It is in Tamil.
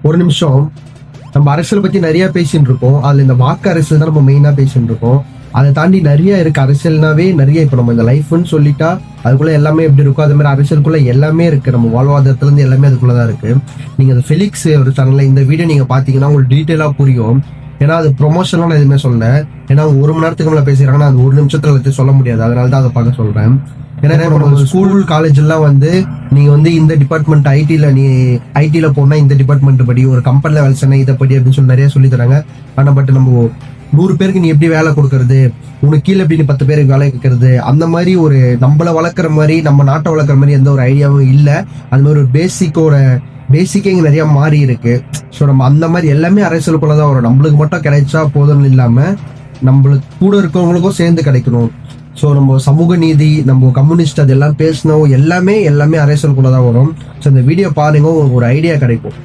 ஒரு நிமிஷம். நம்ம அரசியல் பத்தி நிறைய பேசிட்டு இருக்கோம். அதுல இந்த வாக்கு அரசியல் தான் நம்ம மெயினா பேசிட்டு இருக்கோம். அதை தாண்டி நிறைய இருக்கு. அரசியல்னாவே நிறைய, இப்ப நம்ம இந்த லைஃப்னு சொல்லிட்டா அதுக்குள்ள எல்லாமே எப்படி இருக்கும், அதே மாதிரி அரசியலுக்குள்ள எல்லாமே இருக்கு. நம்ம வாழ்வாதாரத்துல இருந்து எல்லாமே அதுக்குள்ளதான் இருக்கு. நீங்க அந்த ஃபெலிக்ஸ் ஒரு சேனல்ல இந்த வீடியோ நீங்க பாத்தீங்கன்னா உங்களுக்கு டீட்டெயிலா புரியும். ஏன்னா அது ப்ரொமோஷன்லாம் நான் எதுவுமே சொல்லல. ஏன்னா அவங்க 1 மணி நேரத்துக்கு மேல பேசுறாங்கன்னா அது 1 நிமிஷத்துல வச்சு சொல்ல முடியாது. அதனால தான் அதை பார்க்க சொல்றேன். ஏன்னா இப்போ நம்ம ஸ்கூல் காலேஜ் எல்லாம் நீங்க இந்த டிபார்ட்மெண்ட் ஐடில போனா இந்த டிபார்ட்மெண்ட் படி, ஒரு கம்பெனில வேலை செய்யணும் இதை படி அப்படின்னு சொல்லி நிறைய சொல்லி தராங்க. ஆனா பட் நம்ம 100 பேருக்கு நீ எப்படி வேலை கொடுக்கறது, உனக்கு கீழே எப்படி நீ 10 பேருக்கு வேலை கேட்கறது, அந்த மாதிரி ஒரு நம்மள வளர்க்குற மாதிரி, நம்ம நாட்டை வளர்க்குற மாதிரி எந்த ஒரு ஐடியாவும் இல்லை. அது மாதிரி ஒரு பேசிக்கே இங்க நிறைய மாறி இருக்கு. ஸோ நம்ம அந்த மாதிரி எல்லாமே அரசியலுக்குள்ளதான் வரும். நம்மளுக்கு மட்டும் கிடைச்சா போதும்னு இல்லாம நம்மளுக்கு கூட இருக்கிறவங்களுக்கும் சேர்ந்து கிடைக்கணும். ஸோ நம்ம சமூக நீதி, நம்ம கம்யூனிஸ்ட் அதெல்லாம் பேசணும், எல்லாமே அரசியலுக்குள்ளதான் வரும். ஸோ இந்த வீடியோ பாருங்க, உங்களுக்கு ஒரு ஐடியா கிடைக்கும்.